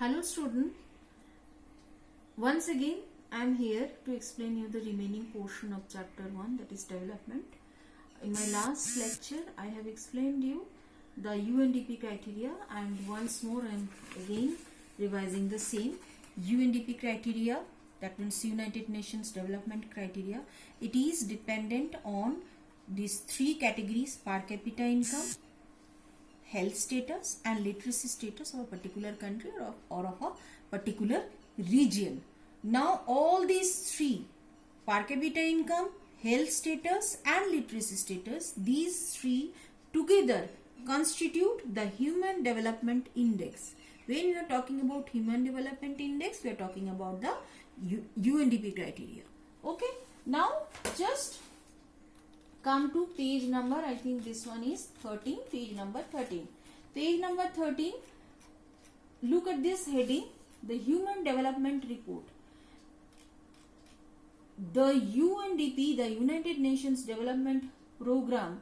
Hello student, once again I am here to explain you the remaining portion of chapter 1, that is development. In my last lecture I have explained you the UNDP criteria, and once more I am again revising the same. UNDP criteria, that means United Nations Development Criteria, it is dependent on these three categories: per capita income, health status and literacy status of a particular country or of a particular region. Now all these three, per capita income, health status and literacy status, these three together constitute the Human Development Index. When we are talking about Human Development Index, we are talking about the UNDP criteria. Okay, now just come to page number, I think this one is 13, page number 13. Page number 13, look at this heading, the Human Development Report. The UNDP, the United Nations Development Program,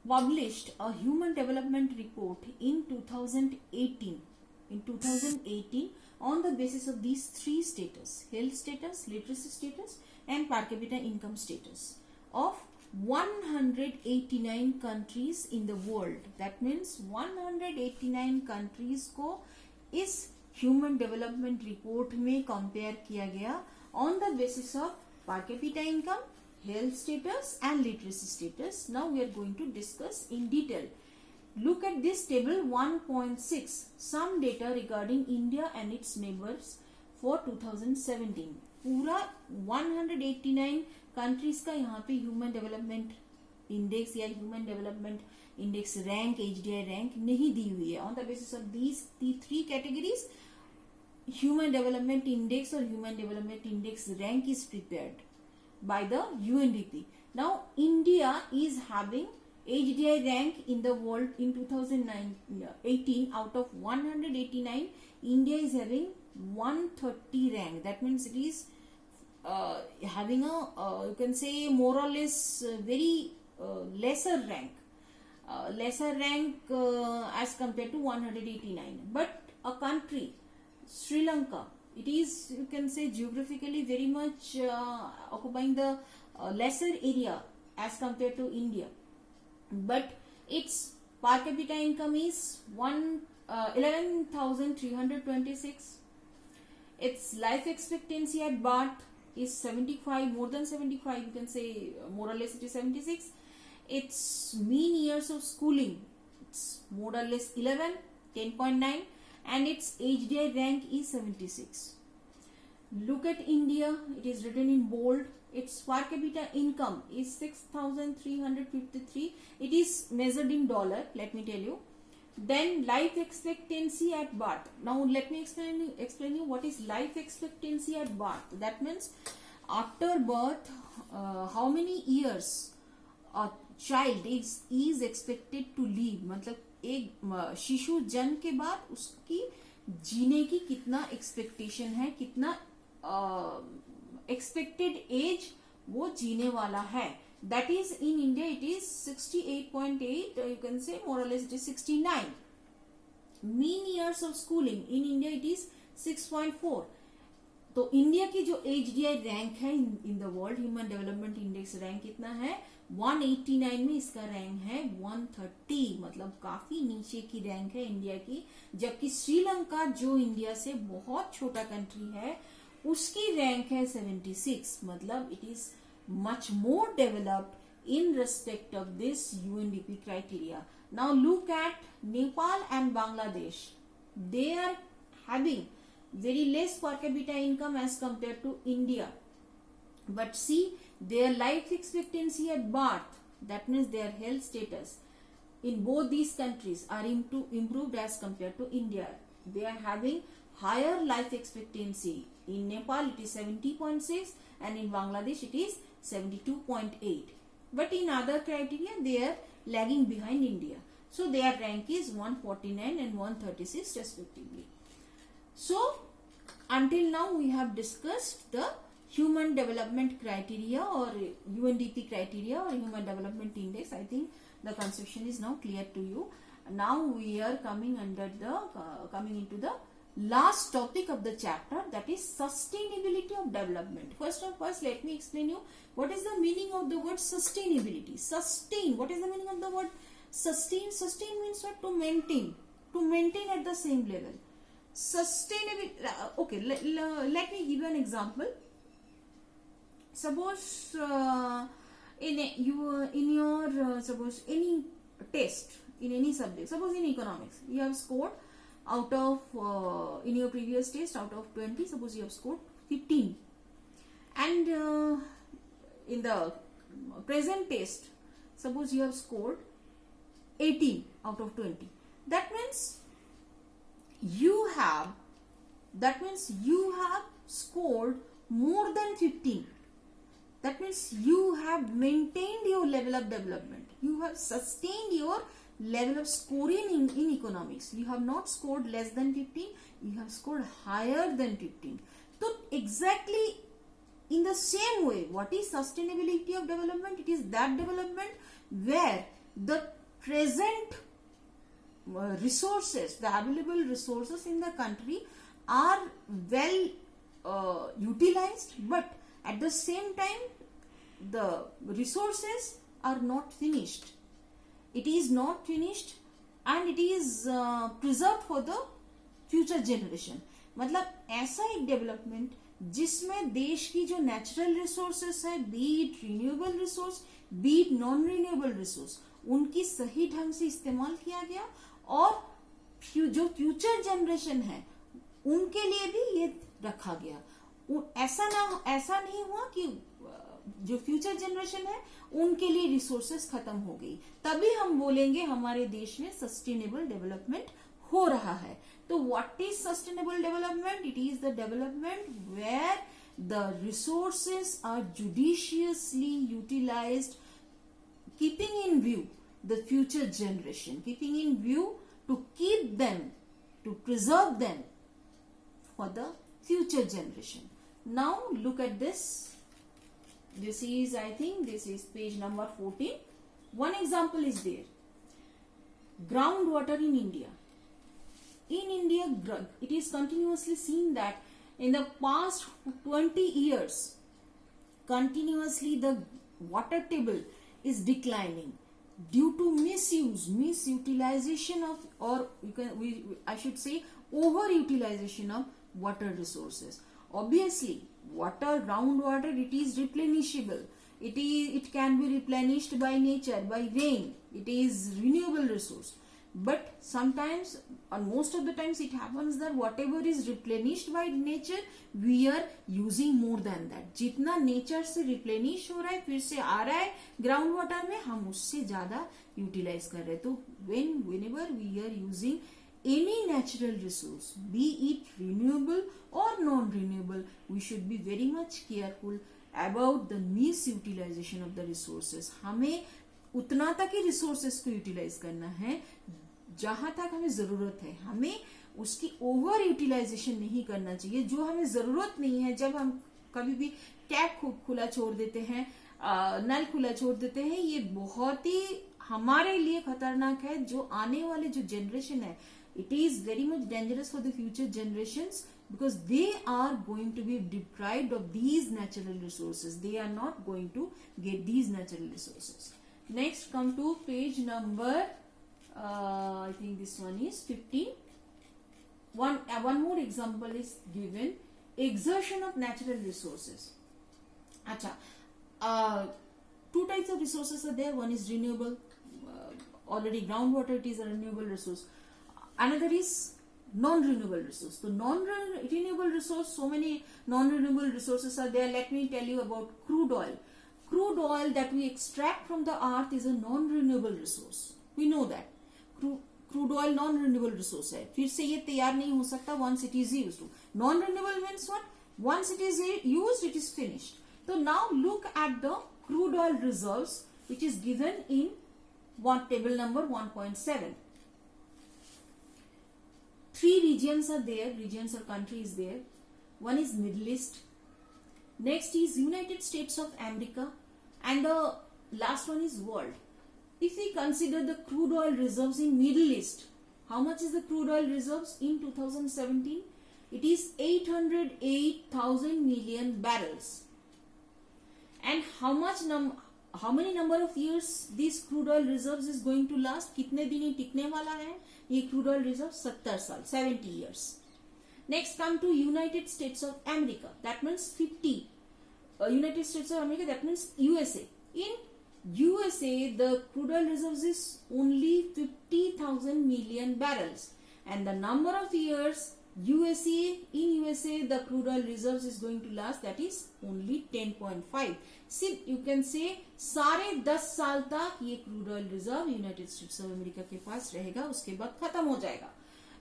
published a Human Development Report in 2018. In 2018, on the basis of these three status: health status, literacy status and per capita income status of 189 countries in the world. That means 189 countries को इस human development report में compare किया गया on the basis of per capita income, health status and literacy status. Now we are going to discuss in detail. Look at this table 1.6, some data regarding India and its neighbors for 2017. पूरा 189 countries का यहाँ पे human development index या human development index rank, HDI rank नहीं दी हुई है. On the basis of these three categories human development index और human development index rank is prepared by the UNDP. Now India is having HDI rank in the world in 2018. Out of 189, India is having 130 rank. That means it is having a you can say more or less very lesser rank as compared to 189. But a country, Sri Lanka, it is, you can say, geographically very much occupying the lesser area as compared to India, but its per capita income is 11,326. Its life expectancy at birth is 75, more than 75, you can say more or less it is 76. Its mean years of schooling, it's more or less 11, 10.9, and its HDI rank is 76. Look at India, it is written in bold. Its per capita income is 6,353. It is measured in dollar, let me tell you. Then life expectancy at birth. Now let me explain you what is life expectancy at birth. That means after birth, how many years a child is expected to live. मतलब एक शिशु जन्म के बाद उसकी जीने की कितना एक्सपेक्टेशन है, कितना एक्सपेक्टेड एज वो जीने वाला है. That is in India it is 68.8, you can say more or less it is 69. Mean years of schooling in India it is 6.4. तो इंडिया की जो HDI रैंक है in the world, human development index rank कितना है 189 में, इसका rank है 130, मतलब काफी नीचे की रैंक है इंडिया की. जबकि श्रीलंका जो इंडिया से बहुत छोटा कंट्री है उसकी रैंक है 76, मतलब it is much more developed in respect of this UNDP criteria. Now look at Nepal and Bangladesh. They are having very less per capita income as compared to India. But see, their life expectancy at birth, that means their health status in both these countries are improved as compared to India. They are having higher life expectancy. In Nepal it is 70.6 and in Bangladesh it is 72.8. But in other criteria they are lagging behind India. So their rank is 149 and 136 respectively. So until now we have discussed the Human Development Criteria or UNDP criteria or Human Development Index. I think the conception is now clear to you. Now we are coming into the last topic of the chapter, that is sustainability of development. First, let me explain you what is the meaning of the word sustainability. Sustain. What is the meaning of the word sustain? Sustain means what? To maintain. To maintain at the same level. Sustainability. Okay. Let me give you an example. Suppose suppose any test in any subject. Suppose in economics, you have scored out of in your previous test, out of 20, suppose you have scored 15, and in the present test, suppose you have scored 18 out of 20. That means you have scored more than 15. That means you have maintained your level of development. You have sustained your level of scoring in economics. You have not scored less than 15. You have scored higher than 15. So exactly in the same way, what is sustainability of development? It is that development where the present resources, the available resources in the country are well utilized, but at the same time the resources are not finished. It is not finished and it is preserved for the future generation. मतलब ऐसा एक development जिसमें देश की जो natural resources है, be it renewable resource, be it non renewable resource, उनकी सही ढंग से इस्तेमाल किया गया और जो फ्यूचर जनरेशन है उनके लिए भी ये रखा गया. ऐसा नहीं हुआ कि जो फ्यूचर जनरेशन है उनके लिए रिसोर्सेस खत्म हो गई, तभी हम बोलेंगे हमारे देश में सस्टेनेबल डेवलपमेंट हो रहा है. तो what is sustainable development? It is the development where the resources are judiciously utilised, keeping in view the future generation, keeping in view to keep them, to preserve them for the future generation. Now look at this. This is, I think this is page number 14. One example is there. Groundwater in India. In India, it is continuously seen that in the past 20 years, continuously the water table is declining due to misutilization of, or I should say overutilization of water resources. Obviously, groundwater, it is replenishable. It can be replenished by nature, by rain. It is renewable resource. But sometimes, or most of the times, it happens that whatever is replenished by nature, we are using more than that. जितना nature से replenish हो रहा है, फिर से आ रहा है ground water में, हम उससे ज़्यादा utilize कर रहे हैं. तो whenever we are using any natural resource, be it renewable or non-renewable, we should be very much careful about the misutilization of the resources. हमें उतना तक ही resources को utilize करना है जहां तक हमें जरूरत है. हमें उसकी ओवर यूटिलाइजेशन नहीं करना चाहिए. जो हमें जरूरत नहीं है, जब हम कभी भी टैप खुला छोड़ देते हैं, नल खुला छोड़ देते हैं, ये बहुत ही हमारे लिए खतरनाक है. जो आने वाले जो जनरेशन है, it is very much dangerous for the future generations because they are going to be deprived of these natural resources. They are not going to get these natural resources. Next, come to page number I think this one is 15. One more example is given. Exertion of natural resources. Acha, two types of resources are there. One is renewable. Already groundwater, it is a renewable resource. Another is non-renewable resource. So non-renewable resource, so many non-renewable resources are there. Let me tell you about crude oil. Crude oil that we extract from the earth is a non-renewable resource. We know that. Crude oil non-renewable resource है. फिर से ये तैयार नहीं हो सकता once it is used. Non-renewable means what? Once it is used, it is finished. So now look at the crude oil reserves which is given in table number 1.7. 3 regions are there, regions or countries there. One is Middle East, next is United States of America, and the last one is world. If we consider the crude oil reserves in Middle East, how much is the crude oil reserves in 2017? It is 808,000 million barrels. And how many number of years this crude oil reserves is going to last? कितने दिन ये टिकने वाला है ये crude oil reserve? 70 साल, 70 years. Next come to United States of America. That means 50. United States of America, that means USA. In USA, the crude oil reserves is only 50,000 million barrels. And the number of years in USA, the crude oil reserves is going to last, that is only 10.5. See, you can say सारे 10 साल तक ये crude oil reserve United States of America के पास रहेगा, उसके बाद खत्म हो जाएगा.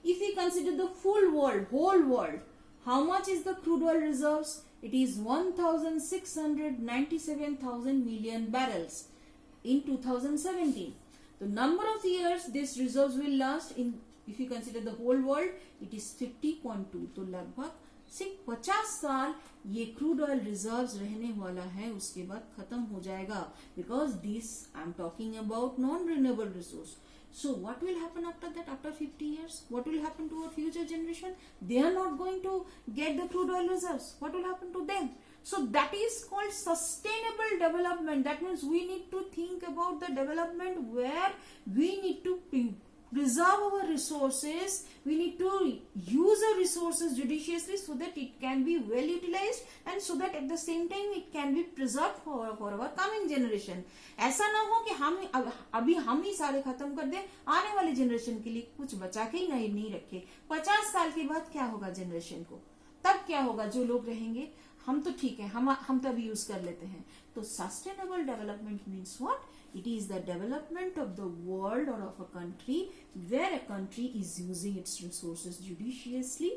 If we consider the full world, whole world, how much is the crude oil reserves? It is 1,697,000 million barrels in 2017. The number of years this reserves will last in, if you consider the whole world, it is 50.2. तो लगभग सिर्फ 50 साल ये crude oil reserves रहने वाला है, उसके बाद खत्म हो जाएगा. Because this I am talking about non-renewable resource. So what will happen after that? After 50 years, what will happen to our future generation? They are not going to get the crude oil reserves. What will happen to them? So that is called sustainable development. That means we need to think about the development where we need to preserve our resources. We need to use our resources judiciously so that it can be well utilized and so that at the same time it can be preserved for our coming generation. ऐसा ना हो कि अभी हम ही सारे खत्म कर दें, आने वाले जनरेशन के लिए कुछ बचा के ही नहीं रखे. 50 साल के बाद क्या होगा जनरेशन को? तब क्या होगा? जो लोग रहेंगे, हम तो ठीक है, हम तो अभी यूज कर लेते हैं. तो sustainable development means what? It is the development of the world or of a country where a country is using its resources judiciously,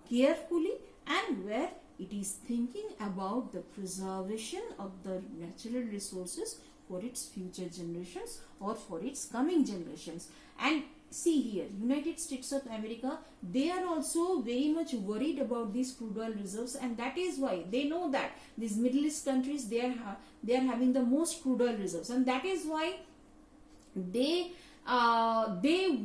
carefully, and where it is thinking about the preservation of the natural resources for its future generations or for its coming generations. And see here, United States of America, they are also very much worried about these crude oil reserves, and that is why they know that these Middle East countries, they are having the most crude oil reserves, and that is why they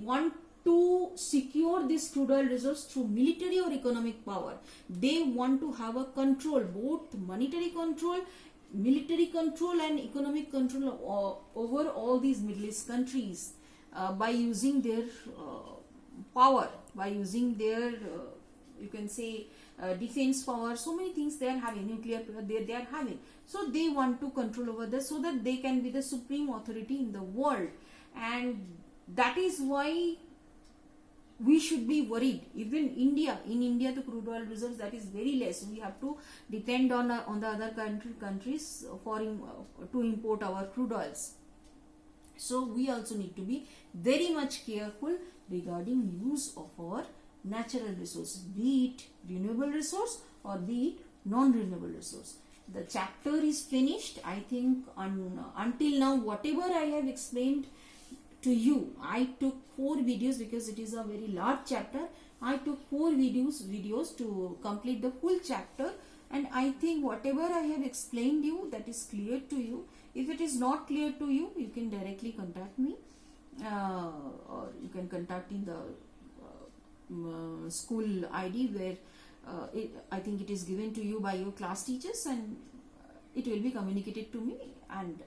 want to secure these crude oil reserves through military or economic power. They want to have a control, both monetary control, military control, and economic control over all these Middle East countries. By using their power, by using their you can say defense power, so many things they are having, nuclear they are having. So they want to control over this so that they can be the supreme authority in the world, and that is why we should be worried. Even in India the crude oil reserves, that is very less. We have to depend on the other countries for to import our crude oils. So we also need to be very much careful regarding use of our natural resources, be it renewable resource or be it non-renewable resource. The chapter is finished. I think until now whatever I have explained to you, I took 4 videos because it is a very large chapter. I took 4 videos to complete the full chapter, and I think whatever I have explained you, that is clear to you. If it is not clear to you, you can directly contact me, or you can contact in the school ID where I think it is given to you by your class teachers, and it will be communicated to me, and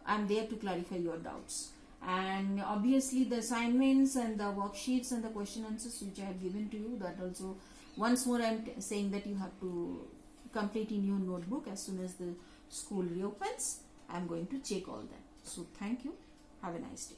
I'm there to clarify your doubts. And obviously the assignments and the worksheets and the question answers which I have given to you, that also once more I'm saying that you have to complete in your notebook as soon as the school reopens. I'm going to check all that. So thank you. Have a nice day.